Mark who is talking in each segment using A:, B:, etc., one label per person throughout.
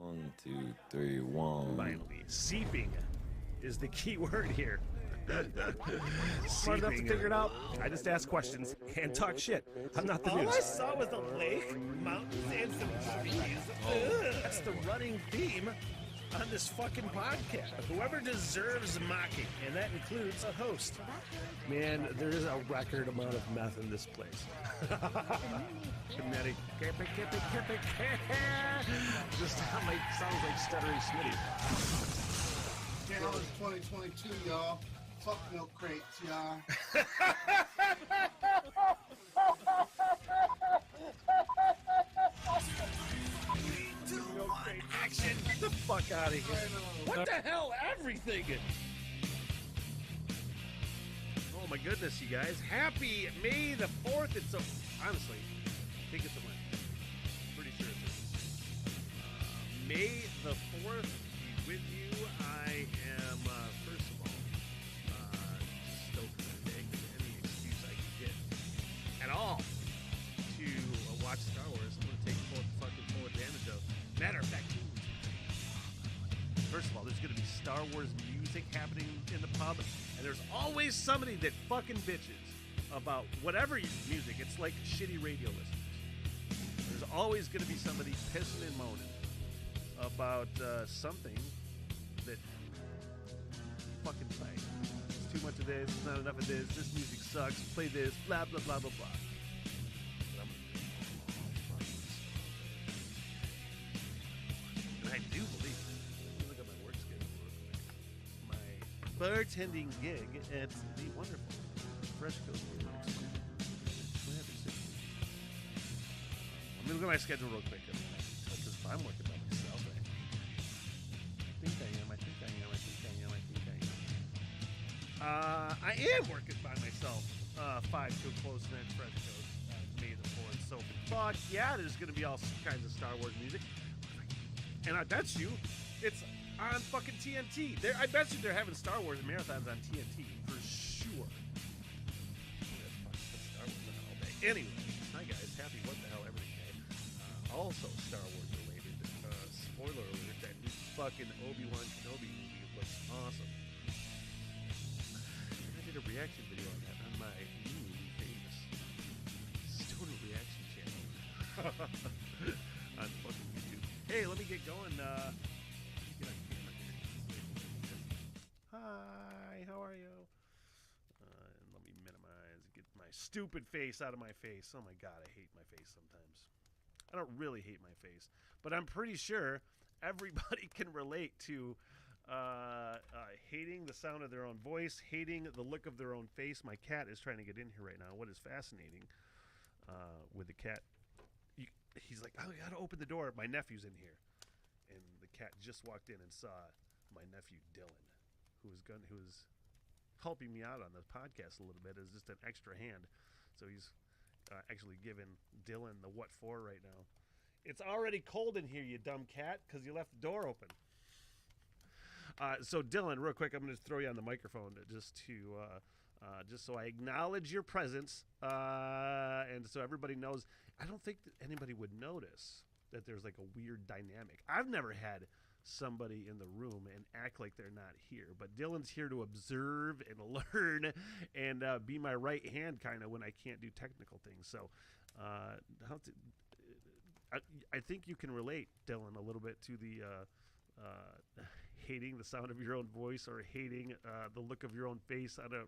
A: 1, 2, 3, 1.
B: Finally, seeping is the key word here.
C: Smart enough to figure it out. I just ask questions and talk shit. I'm not the
B: All
C: news.
B: I saw was a lake, mountains, and some trees. That's the running theme on this fucking podcast. Whoever deserves mocking, and that includes a host.
C: Man, there is a record amount of meth in this place.
B: Kinetic. Just sounds like stuttering Smitty.
D: Challenge 2022, y'all. Fuck milk crates, y'all.
B: Action! Get the fuck out of here. What the hell? Everything! Oh my goodness, you guys. Happy May the 4th. It's a... Honestly, I think it's a Wednesday. Pretty sure it's a May the 4th be with you. I am, first of all, stoked for the day. Any excuse I can get at all to watch Star Wars, I'm going to take full advantage of. Matter of fact, first of all, there's going to be Star Wars music happening in the pub, and there's always somebody that fucking bitches about whatever music. It's like shitty radio listeners. There's always going to be somebody pissing and moaning about something that fucking play. It's too much of this, it's not enough of this music sucks, play this, blah, blah, blah, blah, blah. And I do believe it. Let me look at my work schedule real quick. My bartending gig at the wonderful Fresh Coast Works. Let me look at my schedule real quick. Because I'm working by myself. I think I am. I am working by myself. 5 to a close event, Fresh Coast, May the 4th. So, fuck yeah, there's going to be all kinds of Star Wars music. And I bet you it's on fucking TNT. I bet you they're having Star Wars marathons on TNT for sure. Star Wars all day. Anyway, hi guys, happy what the hell everything day. Also Star Wars related. Spoiler alert, that new fucking Obi-Wan Kenobi movie looks awesome. I did a reaction video on that on my new famous student reaction channel on fucking YouTube. Hey, let me get going. Get on camera here. Hi, how are you? And let me minimize, get my stupid face out of my face. Oh my god, I hate my face sometimes. I don't really hate my face, but I'm pretty sure everybody can relate to hating the sound of their own voice, hating the look of their own face. My cat is trying to get in here right now. What is fascinating with the cat, he's like, oh, I gotta open the door. My nephew's in here. And the cat just walked in and saw my nephew Dylan, who was helping me out on the podcast a little bit as just an extra hand. So he's actually giving Dylan the what for right now. It's already cold in here, you dumb cat, because you left the door open. So Dylan, real quick, I'm going to throw you on the microphone just so I acknowledge your presence, and so everybody knows. I don't think that anybody would notice that there's like a weird dynamic. I've never had somebody in the room and act like they're not here, but Dylan's here to observe and learn and be my right hand kind of when I can't do technical things. So I think you can relate, Dylan, a little bit to the hating the sound of your own voice or hating the look of your own face on a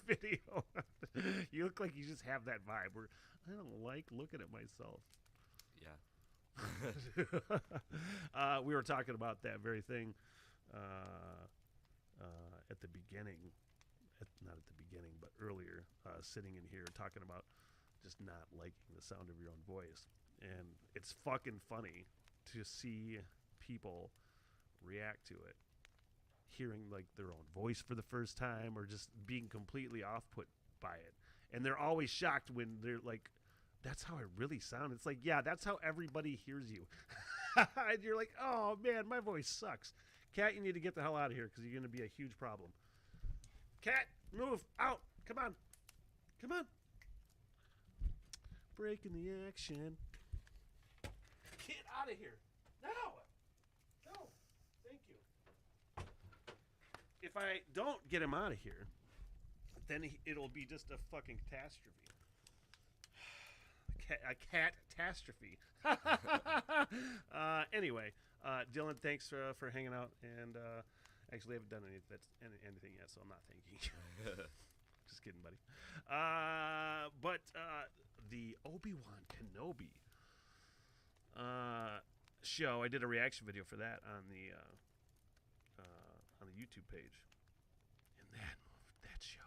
B: video. You look like you just have that vibe where I don't like looking at myself.
A: Yeah.
B: We were talking about that very thing at the beginning. Not at the beginning, but earlier, sitting in here talking about just not liking the sound of your own voice. And it's fucking funny to see people react to it, hearing like their own voice for the first time or just being completely off-put by it. And they're always shocked when they're like, that's how I really sound. It's like, yeah, that's how everybody hears you. And you're like, oh man, my voice sucks. Cat, you need to get the hell out of here because you're going to be a huge problem. Cat, move out. Come on. Come on. Breaking the action. Get out of here. No, thank you. If I don't get him out of here, then it'll be just a fucking catastrophe. A catastrophe. Anyway, Dylan, thanks for hanging out, and actually I haven't done anything yet, so I'm not thanking you. Just kidding, buddy. But the Obi-Wan Kenobi show, I did a reaction video for that on the YouTube page, and that show,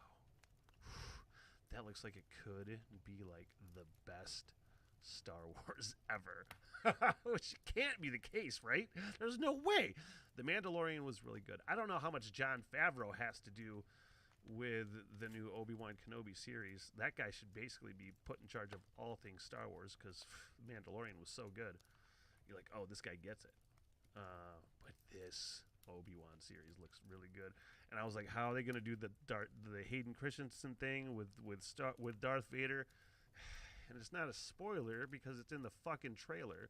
B: that looks like it could be like the best Star Wars ever, which can't be the case, right? There's no way. The Mandalorian was really good. I don't know how much Jon Favreau has to do with the new Obi-Wan Kenobi series. That guy should basically be put in charge of all things Star Wars, because Mandalorian was so good. You're like, oh, this guy gets it. But this Obi-Wan series looks really good, and I was like, how are they going to do the Hayden Christensen thing with Darth Vader? And it's not a spoiler because it's in the fucking trailer,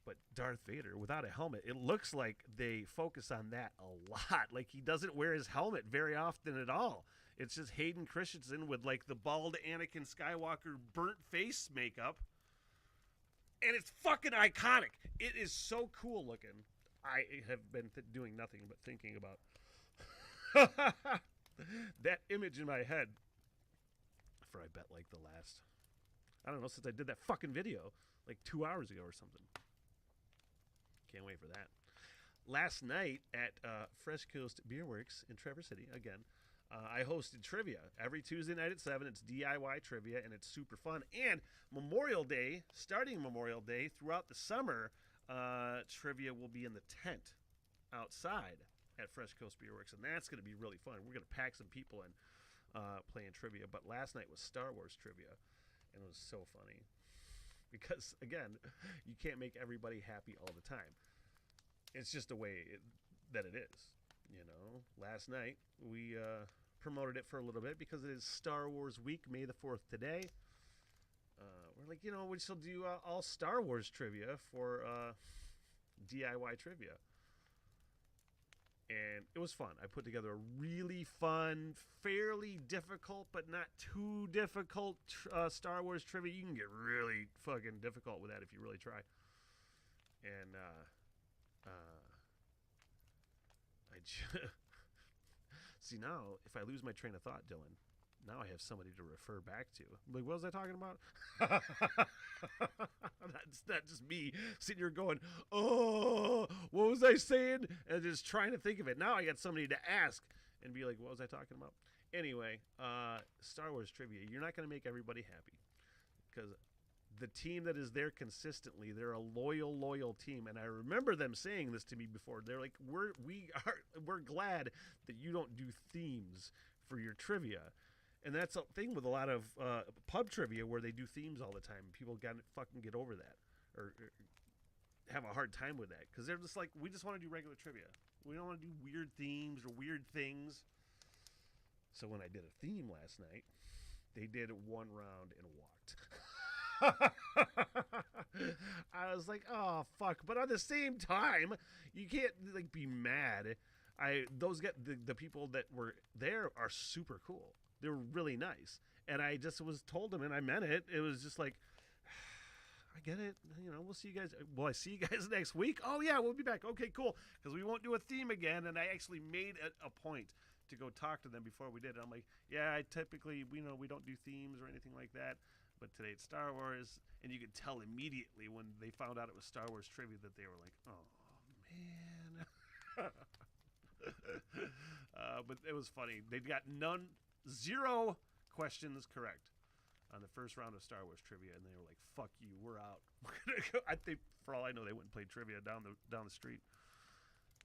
B: but Darth Vader without a helmet, it looks like they focus on that a lot. Like, he doesn't wear his helmet very often at all. It's just Hayden Christensen with like the bald Anakin Skywalker burnt face makeup, and it's fucking iconic. It is so cool looking. I have been doing nothing but thinking about that image in my head for, I bet, like the last, I don't know, since I did that fucking video like 2 hours ago or something. Can't wait for that. Last night at Fresh Coast Beer Works in Traverse City, again, I hosted trivia. Every Tuesday night at 7, it's DIY trivia, and it's super fun. And Memorial Day, starting Memorial Day, throughout the summer, trivia will be in the tent outside at Fresh Coast Beer Works, and that's going to be really fun. We're going to pack some people in playing trivia. But last night was Star Wars trivia, and it was so funny because, again, you can't make everybody happy all the time. It's just the way that it is, you know. Last night we promoted it for a little bit because it is Star Wars week, May the 4th today. We're like, you know, we still do all Star Wars trivia for DIY trivia. And it was fun. I put together a really fun, fairly difficult, but not too difficult Star Wars trivia. You can get really fucking difficult with that if you really try. And see, now, if I lose my train of thought, Dylan, now I have somebody to refer back to. I'm like, what was I talking about? That's not just me sitting here going, oh, what was I saying? And just trying to think of it. Now I got somebody to ask and be like, what was I talking about? Anyway, Star Wars trivia. You're not going to make everybody happy because the team that is there consistently, they're a loyal team. And I remember them saying this to me before. They're like, we're glad that you don't do themes for your trivia. And that's a thing with a lot of pub trivia where they do themes all the time. People got to fucking get over that or have a hard time with that because they're just like, we just want to do regular trivia. We don't want to do weird themes or weird things. So when I did a theme last night, they did one round and walked. I was like, oh, fuck. But at the same time, you can't like be mad. The people that were there are super cool. They were really nice. And I just was told them, and I meant it. It was just like, I get it. You know, we'll see you guys. Will I see you guys next week? Oh, yeah, we'll be back. Okay, cool. Because we won't do a theme again. And I actually made a point to go talk to them before we did it. I'm like, yeah, I typically, we don't do themes or anything like that. But today it's Star Wars. And you could tell immediately when they found out it was Star Wars trivia that they were like, oh, man. But it was funny. They got zero questions correct on the first round of Star Wars trivia, and they were like, fuck you, we're out. We're gonna go. I think, for all I know, they went and played trivia down the street.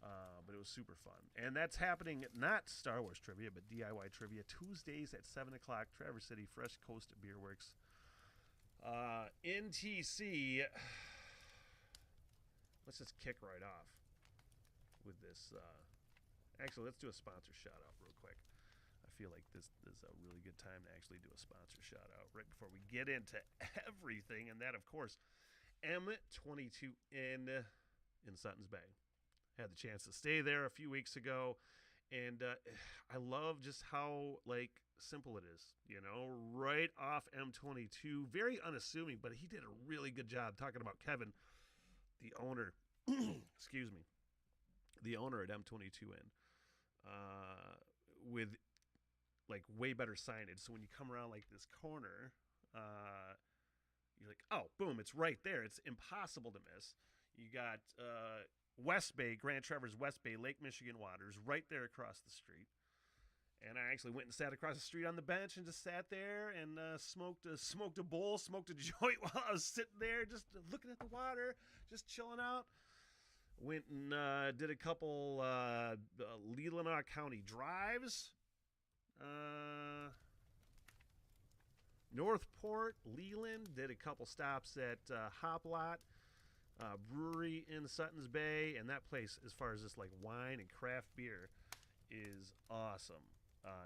B: But it was super fun. And that's happening, not Star Wars trivia, but DIY trivia, Tuesdays at 7 o'clock, Traverse City, Fresh Coast Beer Works. NTC, let's just kick right off with this. Actually, let's do a sponsor shout-out real quick. I feel like this is a really good time to actually do a sponsor shout-out right before we get into everything. And that, of course, M22N in Sutton's Bay. Had the chance to stay there a few weeks ago, and I love just how like simple it is. Right off M22, very unassuming, but he did a really good job talking about Kevin, the owner. Excuse me, the owner at M22N, with like way better signage. So when you come around like this corner, you're like, oh, boom, it's right there. It's impossible to miss. You got West Bay, Grand Traverse West Bay, Lake Michigan waters right there across the street. And I actually went and sat across the street on the bench and just sat there and smoked a bowl, smoked a joint while I was sitting there just looking at the water, just chilling out. Went and did a couple Leelanau County drives. Northport, Leland, did a couple stops at Hop Lot Brewery in Sutton's Bay, and that place, as far as just like wine and craft beer, is awesome.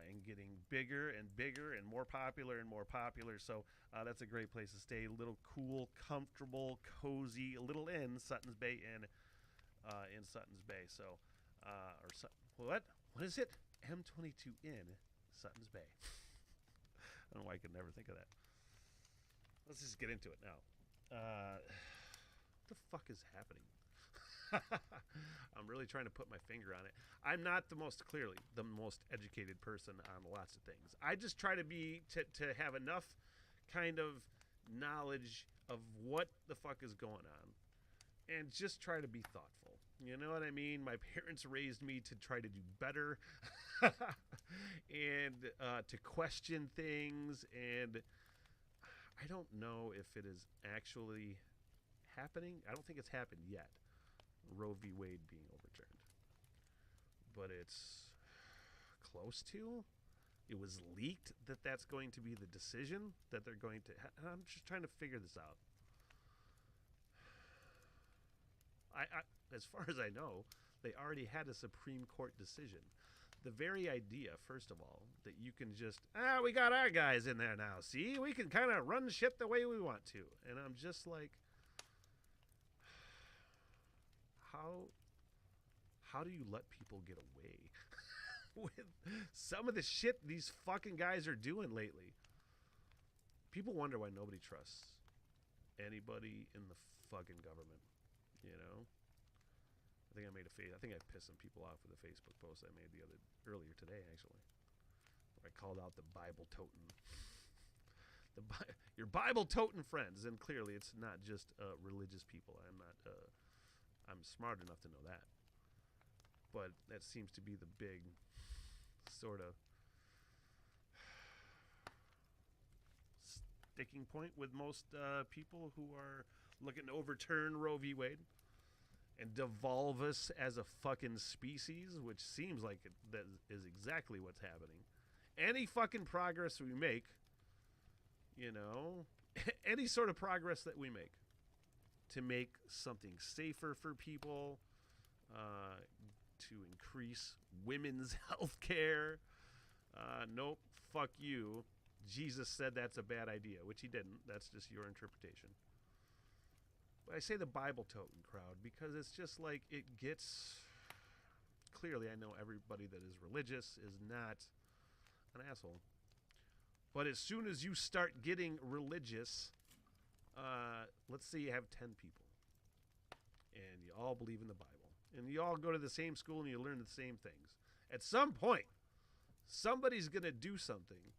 B: And getting bigger and bigger and more popular and more popular. So that's a great place to stay. A little cool, comfortable, cozy, a little inn, Sutton's Bay Inn in Sutton's Bay. So, what is it? M22 Inn, Sutton's Bay. I don't know why I could never think of that. Let's just get into it now. What the fuck is happening? I'm really trying to put my finger on it. I'm not the most educated person on lots of things. I just try to to have enough kind of knowledge of what the fuck is going on and just try to be thoughtful. You know what I mean? My parents raised me to try to do better and to question things, and I don't know if it is actually happening. I don't think it's happened yet. Roe v. Wade being overturned. But it's close to. It was leaked that that's going to be the decision that they're going to. I'm just trying to figure this out. As far as I know, they already had a Supreme Court decision. The very idea, first of all, that you can just, we got our guys in there now. See, we can kind of run shit the way we want to. And I'm just like, how do you let people get away with some of the shit these fucking guys are doing lately? People wonder why nobody trusts anybody in the fucking government. I think I pissed some people off with a Facebook post I made earlier today, actually. I called out the Bible toting. Your Bible toting friends, and clearly it's not just religious people. I'm smart enough to know that. But that seems to be the big sort of sticking point with most people who are looking to overturn Roe v. Wade and devolve us as a fucking species, which seems like that is exactly what's happening. Any fucking progress we make, any sort of progress that we make to make something safer for people, to increase women's health care, nope, fuck you. Jesus said that's a bad idea, which he didn't. That's just your interpretation. But I say the Bible toting crowd because it's just like it gets... Clearly, I know everybody that is religious is not an asshole. But as soon as you start getting religious, let's say you have 10 people, and you all believe in the Bible, and you all go to the same school and you learn the same things. At some point, somebody's going to do something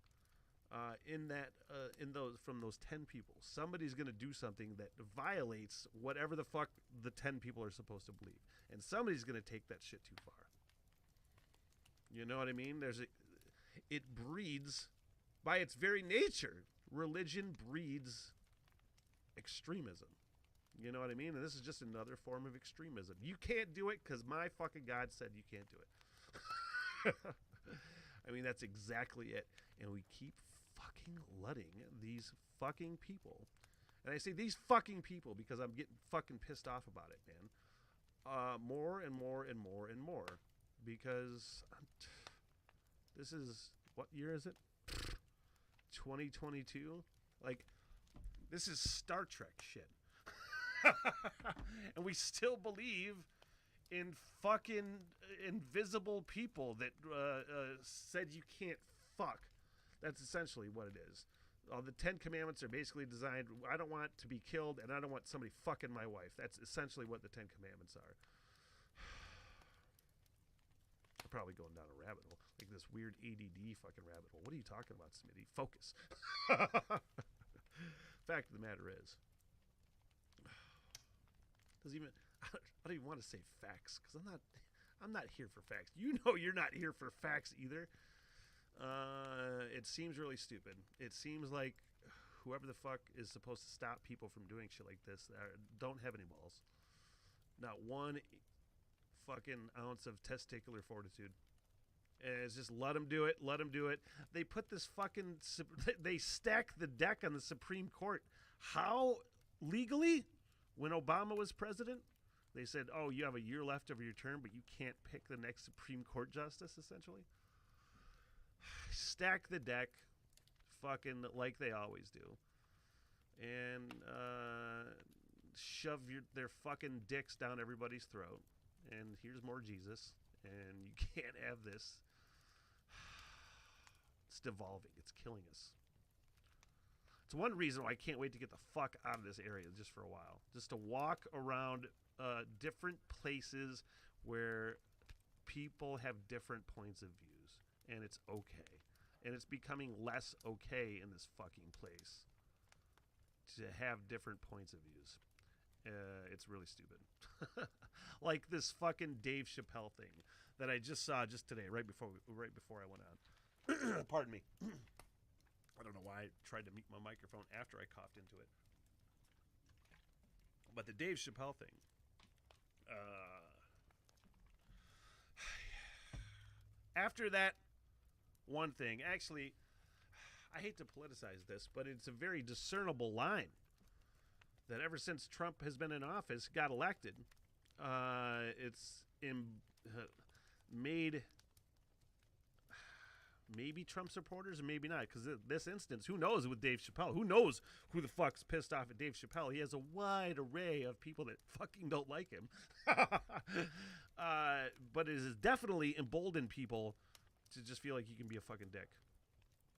B: from those 10 people. Somebody's going to do something that violates whatever the fuck the 10 people are supposed to believe. And somebody's going to take that shit too far. You know what I mean? It breeds, by its very nature, religion breeds extremism. You know what I mean? And this is just another form of extremism. You can't do it because my fucking God said you can't do it. I mean, that's exactly it. And we keep fucking letting these fucking people, and I say these fucking people because I'm getting fucking pissed off about it, man, more and more and more and more, because this is, what year is it? 2022? Like, this is Star Trek shit. And we still believe in fucking invisible people that said you can't fuck. That's essentially what it is. The 10 Commandments are basically designed, I don't want to be killed, and I don't want somebody fucking my wife. That's essentially what the 10 Commandments are. I'm probably going down a rabbit hole, like this weird ADD fucking rabbit hole. What are you talking about, Smitty? Focus. Fact of the matter is, I don't even want to say facts, because I'm not here for facts. You know you're not here for facts either. It seems really stupid. It seems like whoever the fuck is supposed to stop people from doing shit like this don't have any balls. Not one fucking ounce of testicular fortitude. And it's just let them do it. Let them do it. They put this fucking... They stack the deck on the Supreme Court. How? Legally? When Obama was president? They said, oh, you have a year left of your term, but you can't pick the next Supreme Court justice, essentially. Stack the deck fucking like they always do. And shove their fucking dicks down everybody's throat. And here's more Jesus. And you can't have this. It's devolving. It's killing us. It's one reason why I can't wait to get the fuck out of this area just for a while. Just to walk around different places where people have different points of views. And it's okay. And it's becoming less okay in this fucking place to have different points of views. It's really stupid. Like this fucking Dave Chappelle thing that I just saw just today, right before I went on. Pardon me. I don't know why I tried to mute my microphone after I coughed into it. But the Dave Chappelle thing. After that one thing, actually, I hate to politicize this, but it's a very discernible line that ever since Trump has been in office, got elected, it's made maybe Trump supporters or maybe not, because this instance, who knows with Dave Chappelle? Who knows who the fuck's pissed off at Dave Chappelle? He has a wide array of people that fucking don't like him. But it has definitely emboldened people to just feel like you can be a fucking dick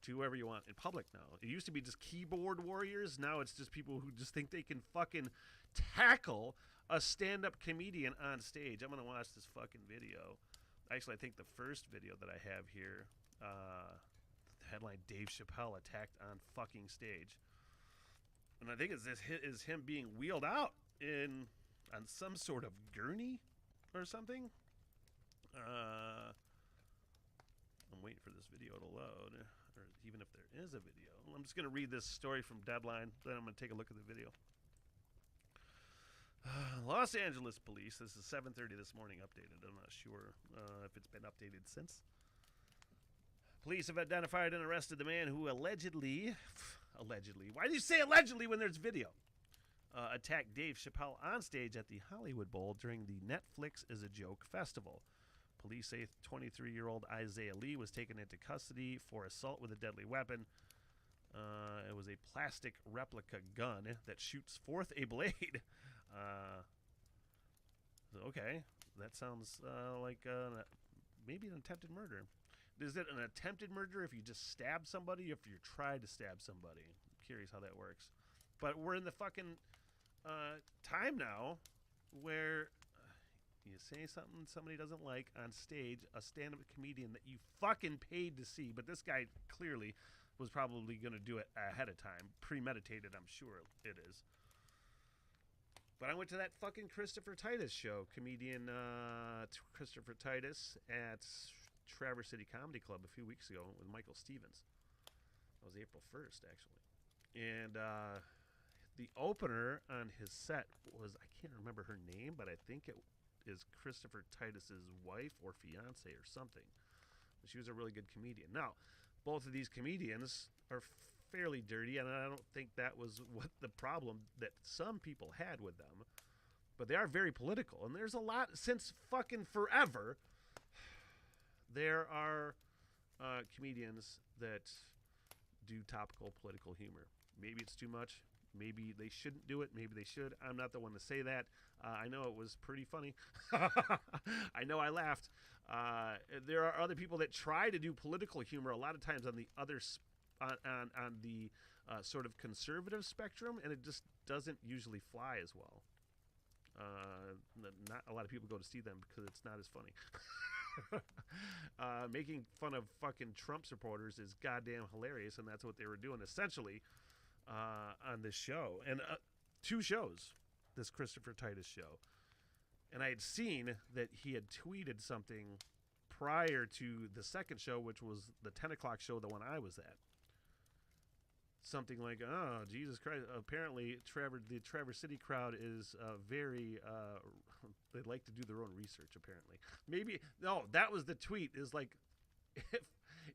B: to whoever you want in public now. It used to be just keyboard warriors. Now it's just people who just think they can fucking tackle a stand-up comedian on stage. I'm going to watch this fucking video. Actually, I think the first video that I have here, the headline, Dave Chappelle attacked on fucking stage. And I think is him being wheeled out on some sort of gurney or something. I'm waiting for this video to load, or even if there is a video. I'm just going to read this story from Deadline, then I'm going to take a look at the video. Los Angeles police, this is 7:30 this morning, updated. I'm not sure if it's been updated since. Police have identified and arrested the man who allegedly, why do you say allegedly when there's video? Attacked Dave Chappelle on stage at the Hollywood Bowl during the Netflix is a Joke festival. Police say 23-year-old Isaiah Lee was taken into custody for assault with a deadly weapon. It was a plastic replica gun that shoots forth a blade. Okay, that sounds like maybe an attempted murder. Is it an attempted murder if you just stab somebody, or if you try to stab somebody? I'm curious how that works. But we're in the fucking time now where you say something somebody doesn't like on stage, a stand-up comedian that you fucking paid to see, but this guy clearly was probably going to do it ahead of time. Premeditated, I'm sure it is. But I went to that fucking Christopher Titus show, comedian Christopher Titus at Traverse City Comedy Club a few weeks ago with Michael Stevens. That was April 1st, actually. And the opener on his set was, I can't remember her name, but I think it is Christopher Titus's wife or fiance or something. But she was a really good comedian. Now, both of these comedians are fairly dirty, and I don't think that was what the problem that some people had with them. But they are very political, and there's a lot, since fucking forever, there are comedians that do topical political humor. Maybe it's too much, Maybe they shouldn't do it. Maybe they should. I'm not the one to say that. I know it was pretty funny. I know I laughed. There are other people that try to do political humor a lot of times on the other on the sort of conservative spectrum, and it just doesn't usually fly as well. Not a lot of people go to see them because it's not as funny. Making fun of fucking Trump supporters is goddamn hilarious, and that's what they were doing essentially on this show. And 2 shows, this Christopher Titus show. And I had seen that he had tweeted something prior to the second show, which was the 10 o'clock show, the one I was at. Something like, oh, Jesus Christ. Apparently, the Traverse City crowd is very, they like to do their own research, apparently. Maybe, no, that was the tweet, is like,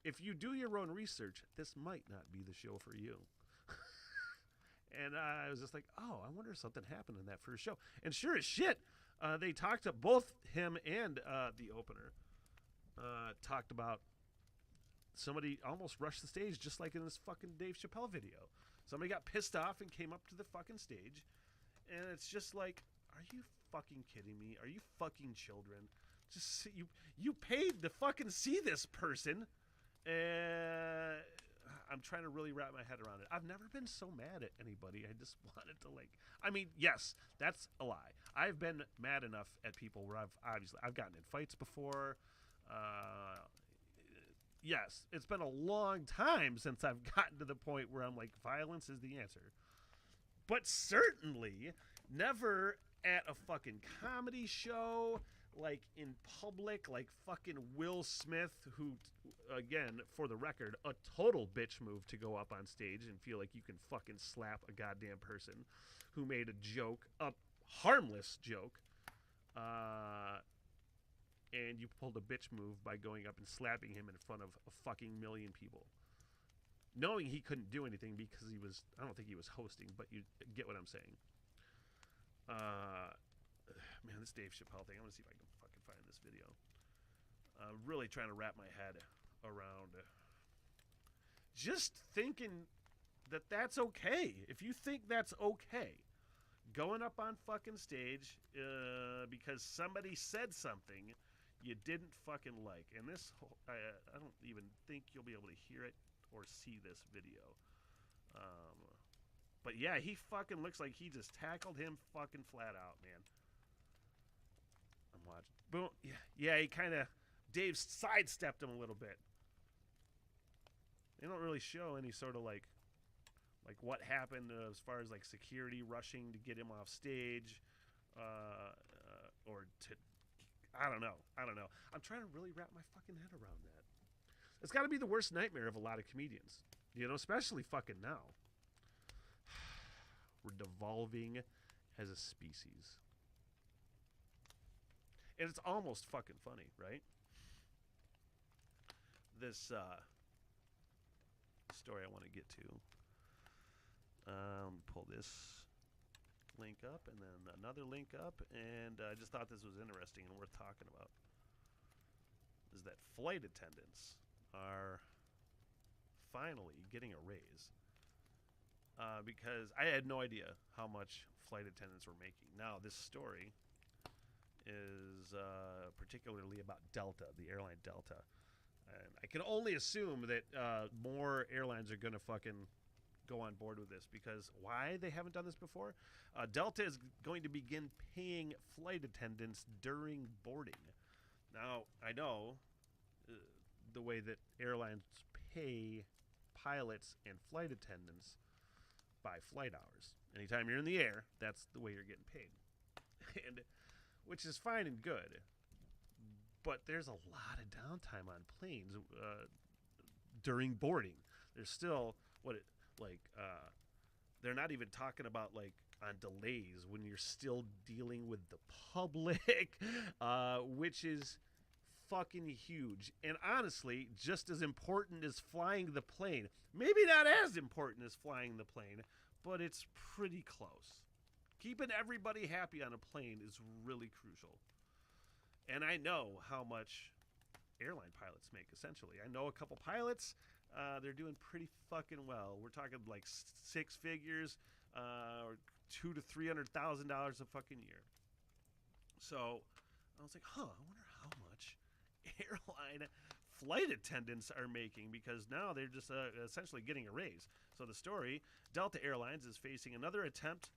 B: if you do your own research, this might not be the show for you. And I was just like, oh, I wonder if something happened in that first show. And sure as shit, they talked to both him and the opener. Talked about somebody almost rushed the stage, just like in this fucking Dave Chappelle video. Somebody got pissed off and came up to the fucking stage. And it's just like, are you fucking kidding me? Are you fucking children? Just you paid to fucking see this person. And I'm trying to really wrap my head around it. I've never been so mad at anybody. I just wanted to I mean, yes, that's a lie. I've been mad enough at people where I've gotten in fights before. Yes, it's been a long time since I've gotten to the point where I'm like, violence is the answer. But certainly never at a fucking comedy show, like in public, like fucking Will Smith, who, again, for the record, a total bitch move to go up on stage and feel like you can fucking slap a goddamn person who made a joke, a harmless joke, and you pulled a bitch move by going up and slapping him in front of a fucking million people. Knowing he couldn't do anything because I don't think he was hosting, but you get what I'm saying. Man, this Dave Chappelle thing, I'm going to see if I can fucking find this video. Really trying to wrap my head around just thinking that that's okay. If you think that's okay, going up on fucking stage because somebody said something you didn't fucking like. And this, I don't even think you'll be able to hear it or see this video. But yeah, he fucking looks like he just tackled him fucking flat out, man. I'm watching. Boom. Yeah, he kind of, Dave sidestepped him a little bit. They don't really show any sort of like what happened as far as like security rushing to get him off stage, or to, I don't know. I'm trying to really wrap my fucking head around that. It's got to be the worst nightmare of a lot of comedians, especially fucking now. We're devolving as a species. And it's almost fucking funny, right? This story I want to get to. Pull this link up and then another link up, and I just thought this was interesting and worth talking about. Is that flight attendants are finally getting a raise. Because I had no idea how much flight attendants were making. Now, this story is particularly about Delta, the airline Delta. And I can only assume that more airlines are going to fucking go on board with this, because why they haven't done this before? Delta is going to begin paying flight attendants during boarding. Now, I know the way that airlines pay pilots and flight attendants by flight hours. Anytime you're in the air, that's the way you're getting paid. And which is fine and good. But there's a lot of downtime on planes during boarding. There's still they're not even talking about like on delays when you're still dealing with the public, which is fucking huge. And honestly, just as important as flying the plane. Maybe not as important as flying the plane, but it's pretty close. Keeping everybody happy on a plane is really crucial. And I know how much airline pilots make, essentially. I know a couple pilots. They're doing pretty fucking well. We're talking like 6 figures. or $200,000 to $300,000 a fucking year. So I was like, I wonder how much airline flight attendants are making, because now they're just essentially getting a raise. So the story: Delta Airlines is facing another attempt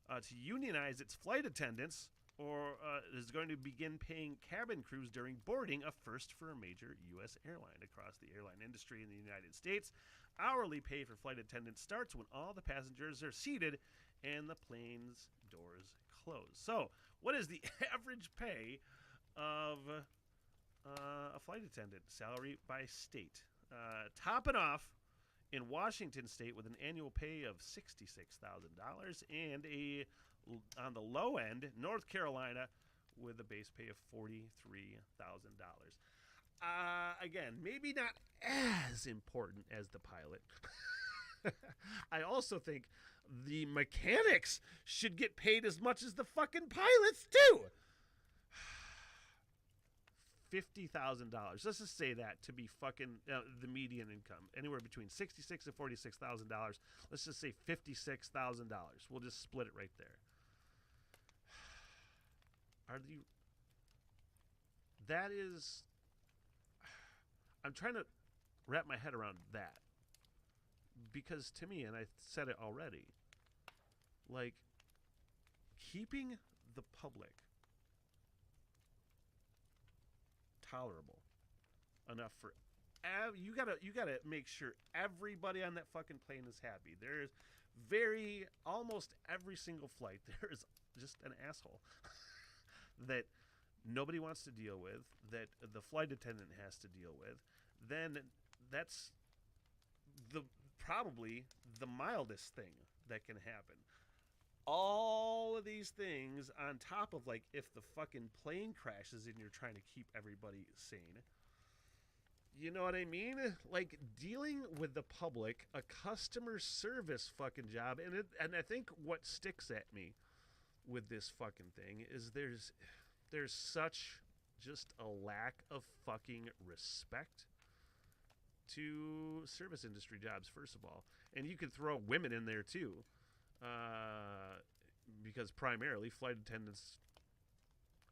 B: to unionize its flight attendants, or is going to begin paying cabin crews during boarding, a first for a major U.S. airline. Across the airline industry in the United States, hourly pay for flight attendants starts when all the passengers are seated and the plane's doors close. So, what is the average pay of a flight attendant? Salary by state. Topping off in Washington State with an annual pay of $66,000, and on the low end, North Carolina with a base pay of $43,000. Again, maybe not as important as the pilot. I also think the mechanics should get paid as much as the fucking pilots too. $50,000. Let's just say that to be fucking the median income, anywhere between $66,000 and $46,000. Let's just say $56,000. We'll just split it right there. That is, I'm trying to wrap my head around that, because to me, and I said it already, like, keeping the public tolerable enough for you gotta make sure everybody on that fucking plane is happy. There's almost every single flight there is just an asshole that nobody wants to deal with, that the flight attendant has to deal with. Then that's probably the mildest thing that can happen. All of these things on top of, like, if the fucking plane crashes and you're trying to keep everybody sane. You know what I mean? Like, dealing with the public, a customer service fucking job. And I think what sticks at me with this fucking thing is there's such just a lack of fucking respect to service industry jobs, first of all. And you could throw women in there too. Because primarily flight attendants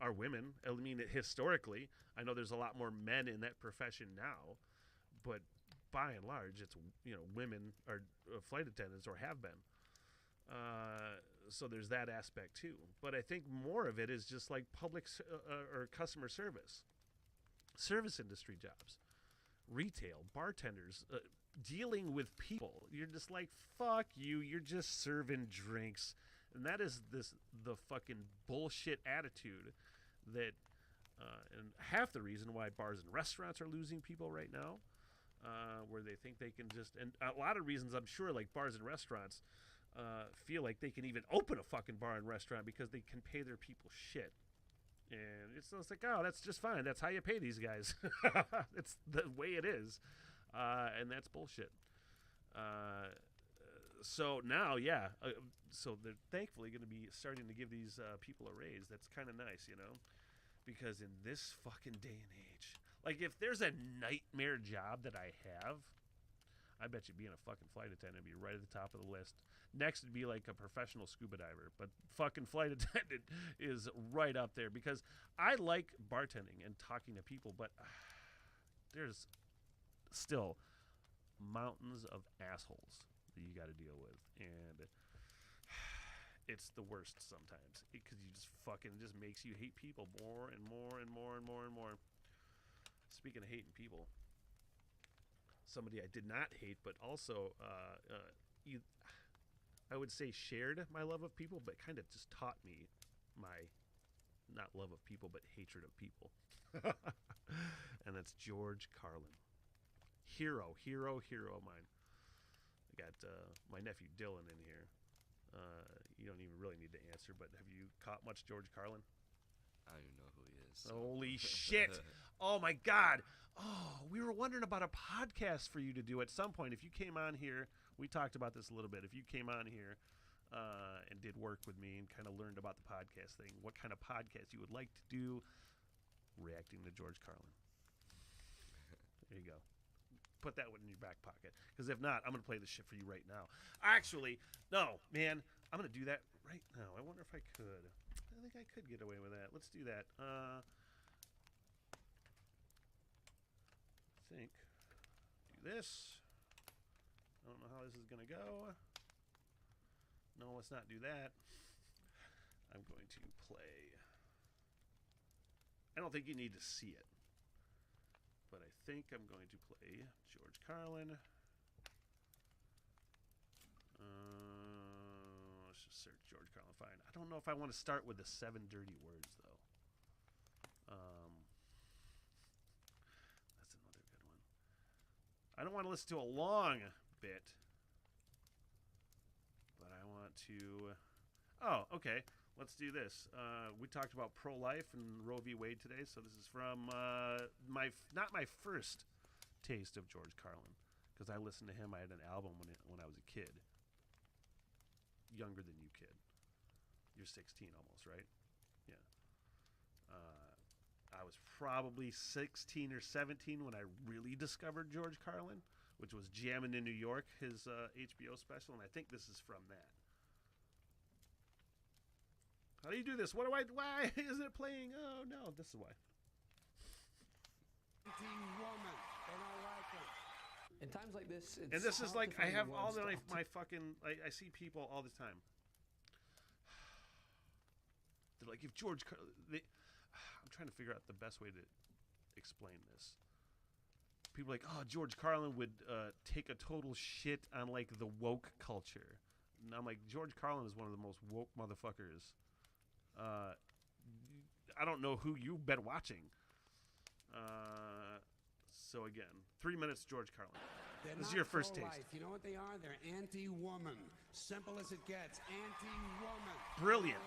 B: are women. I mean, historically, I know there's a lot more men in that profession now, but by and large, it's, women are flight attendants, or have been. So there's that aspect too. But I think more of it is just like public or customer service industry jobs, retail, bartenders, dealing with people. You're just like, fuck you, you're just serving drinks. And that is the fucking bullshit attitude that, and half the reason why bars and restaurants are losing people right now, where they think they can just, and a lot of reasons, I'm sure, like bars and restaurants feel like they can even open a fucking bar and restaurant because they can pay their people shit. And it's like, oh, that's just fine. That's how you pay these guys. It's the way it is. And that's bullshit. So now, so they're thankfully going to be starting to give these people a raise. That's kind of nice, because in this fucking day and age, like, if there's a nightmare job that I have, I bet you being a fucking flight attendant would be right at the top of the list. Next would be like a professional scuba diver, but fucking flight attendant is right up there, because I like bartending and talking to people, but there's still mountains of assholes that you got to deal with, and it's the worst sometimes, because you just fucking just makes you hate people more and more and more and more and more. Speaking of hating people, somebody I did not hate, but also I would say shared my love of people, but kind of just taught me my not love of people, but hatred of people. And that's George Carlin. Hero of mine. I got my nephew Dylan in here. You don't even really need to answer, but have you caught much George Carlin?
A: I don't even know who he is. So.
B: Holy shit. Oh my God. Oh, we were wondering about a podcast for you to do at some point. If you came on here, we talked about this a little bit. If you came on here and did work with me and kind of learned about the podcast thing, what kind of podcast you would like to do reacting to George Carlin. There you go. put that one in your back pocket. Because if not, I'm going to play this shit for you right now. Actually, no, man. I'm going to do that right now. I wonder if I could. I think I could get away with that. Let's do that. I think. Do this. I don't know how this is going to go. No, let's not do that. I'm going to play. I don't think you need to see it. But I think I'm going to play George Carlin. Let's just search George Carlin. Fine. I don't know if I want to start with the 7 dirty words, though. That's another good one. I don't want to listen to a long bit. But I want to... Oh, okay. Let's do this. We talked about pro-life and Roe v. Wade today, so this is from not my first taste of George Carlin, because I listened to him. I had an album when I was a kid. Younger than you, kid. You're 16 almost, right? Yeah. I was probably 16 or 17 when I really discovered George Carlin, which was Jammin' in New York, his HBO special, and I think this is from that. How do you do this? Why isn't it playing? Oh, no, this is why.
E: In times like this, it's
B: and this is like, I have all my fucking, I see people all the time. They're like, if George Carlin, I'm trying to figure out the best way to explain this. People are like, oh, George Carlin would take a total shit on, like, the woke culture. And I'm like, George Carlin is one of the most woke motherfuckers. I don't know who you've been watching. So again, 3 minutes, George Carlin. This is your first taste.
F: You know what they are? They're anti-woman. Simple as it gets. Anti-woman.
B: Brilliant.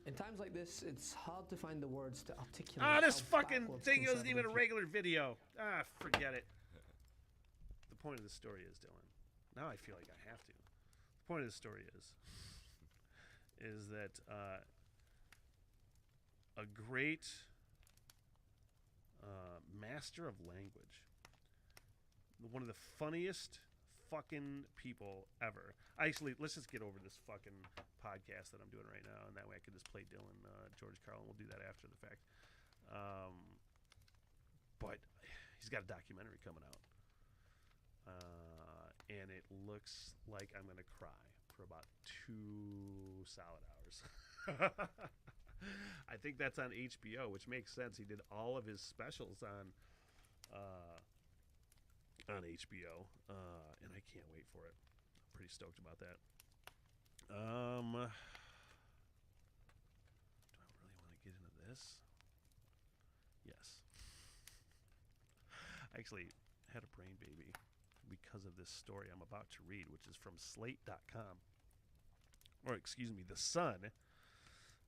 E: In times like this, it's hard to find the words to articulate.
B: This
E: how
B: fucking
E: backwards
B: thing isn't even a
E: conservative-
B: regular video. Forget it. The point of the story is, Dylan. Now I feel like I have to. The point of the story is that a great master of language, one of the funniest fucking people ever. Let's just get over this fucking podcast that I'm doing right now, and that way I can just play Dylan, George Carlin. We'll do that after the fact. But he's got a documentary coming out, and it looks like I'm gonna cry for about 2 solid hours. I think that's on HBO, which makes sense. He did all of his specials on HBO, and I can't wait for it. I'm pretty stoked about that. Do I really want to get into this? Yes. I actually had a brain baby because of this story I'm about to read, which is from Slate.com. Or, excuse me, The Sun.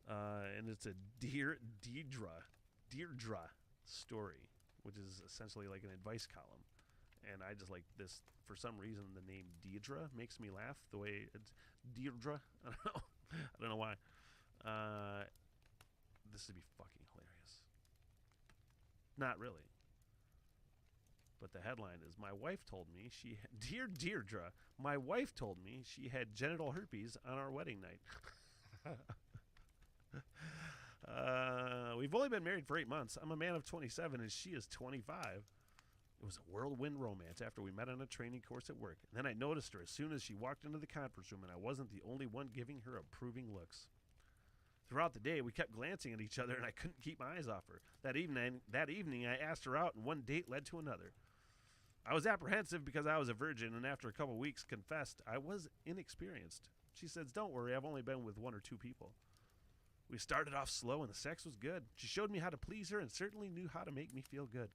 B: And it's a Deirdre story, which is essentially like an advice column. And I just like this, for some reason, the name Deirdre makes me laugh. The way it's Deirdre. I don't know. I don't know why. This would be fucking hilarious. Not really. But the headline is, my wife told me Dear Deirdre, my wife told me she had genital herpes on our wedding night. We've only been married for 8 months. I'm a man of 27 and she is 25. It was a whirlwind romance after we met on a training course at work. And then I noticed her as soon as she walked into the conference room, and I wasn't the only one giving her approving looks. Throughout the day, we kept glancing at each other, and I couldn't keep my eyes off her. That evening, I asked her out, and one date led to another. I was apprehensive because I was a virgin, and after a couple weeks confessed I was inexperienced. She says, don't worry, I've only been with 1 or 2 people. We started off slow, and the sex was good. She showed me how to please her and certainly knew how to make me feel good.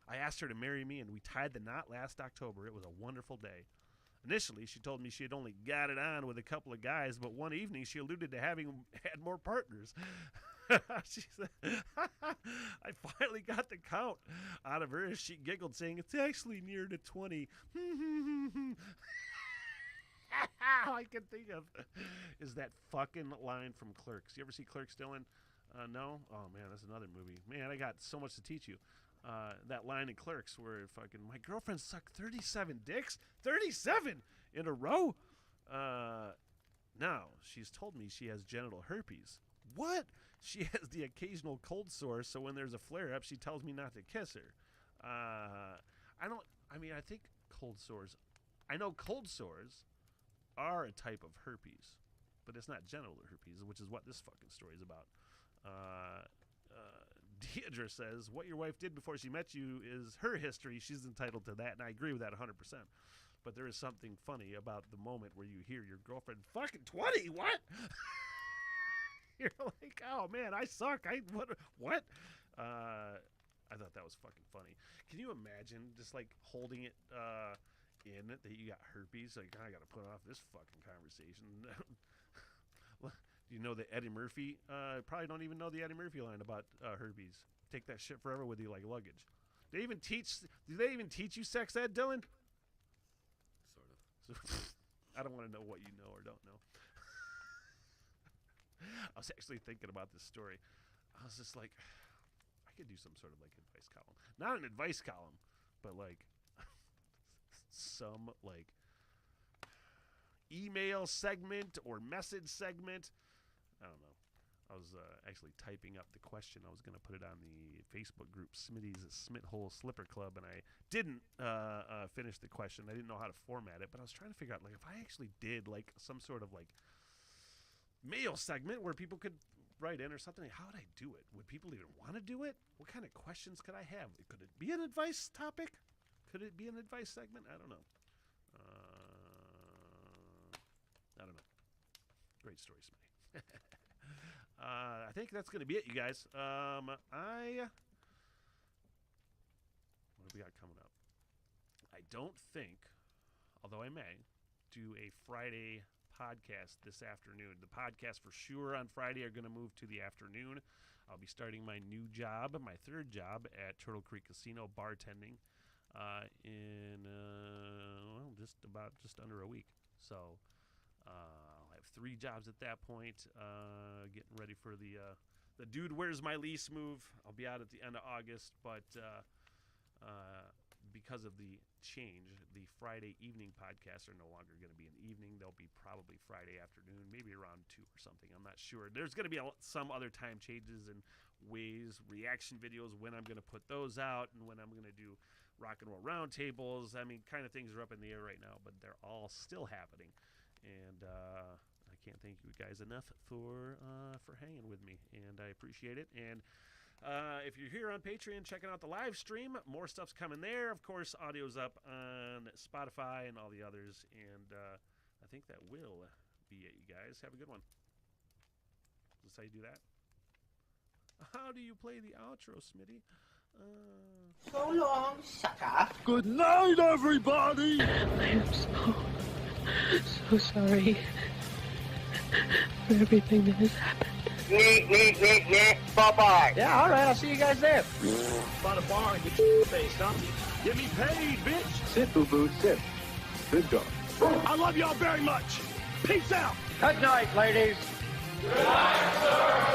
B: I asked her to marry me, and we tied the knot last October. It was a wonderful day. Initially, she told me she had only got it on with a couple of guys, but one evening she alluded to having had more partners. She said, I finally got the count out of her as she giggled, saying, it's actually near to 20. All I can think of is that fucking line from Clerks. You ever see Clerks, Dylan? No? Oh, man, that's another movie. Man, I got so much to teach you. that line in Clerks where fucking my girlfriend sucked 37 dicks, 37 in a row. Now she's told me she has genital herpes. What? She has the occasional cold sore, so when there's a flare up, she tells me not to kiss her. I think cold sores. I know cold sores are a type of herpes, but it's not genital herpes, which is what this fucking story is about. Deidre says, what your wife did before she met you is her history. She's entitled to that, and I agree with that 100%. But there is something funny about the moment where you hear your girlfriend, fucking 20, what? You're like, oh, man, I suck. What? I thought that was fucking funny. Can you imagine just, like, holding it in that you got herpes? Like, I got to put off this fucking conversation. You know the Eddie Murphy? Probably don't even know the Eddie Murphy line about herpes. Take that shit forever with you like luggage. Do they even teach you sex ed, Dylan?
A: Sort of.
B: I don't want to know what you know or don't know. I was actually thinking about this story. I was just like, I could do some sort of like advice column. Not an advice column, but like some like email segment or message segment. I don't know. I was actually typing up the question. I was going to put it on the Facebook group Smitty's Smithhole Slipper Club, and I didn't finish the question. I didn't know how to format it, but I was trying to figure out like if I actually did like some sort of like mail segment where people could write in or something, how would I do it? Would people even want to do it? What kind of questions could I have? Could it be an advice topic? Could it be an advice segment? I don't know. I don't know. Great story, Smitty. I think that's going to be it, you guys. What do we got coming up? I don't think, although I may, do a Friday podcast this afternoon. The podcasts for sure on Friday are going to move to the afternoon. I'll be starting my new job, my third job at Turtle Creek Casino bartending in just under a week. So I'll have 3 jobs at that point. Getting ready for the Dude Where's My Lease move. I'll be out at the end of August, but because of the change, the Friday evening podcasts are no longer going to be an evening. They'll be probably Friday afternoon, maybe around 2 or something. I'm not sure. There's going to be some other time changes and ways, reaction videos, when I'm going to put those out and when I'm going to do rock and roll roundtables. I mean, kind of things are up in the air right now, but they're all still happening. And I can't thank you guys enough for hanging with me, and I appreciate it. And if you're here on Patreon checking out the live stream, more stuff's coming there. Of course, audio's up on Spotify and all the others. And I think that will be it, you guys. Have a good one. Is this how you do that? How do you play the outro, Smitty?
D: So long, sucker.
C: Good night, everybody!
G: I am so sorry for everything that has happened.
D: Nick, bye-bye.
C: Yeah, all right, I'll see you guys there. By the bar and get your face, huh? Get me paid, bitch!
H: Sit, boo-boo, sit. Good dog.
C: I love y'all very much. Peace out!
H: Good night, ladies.
C: Good night, sir!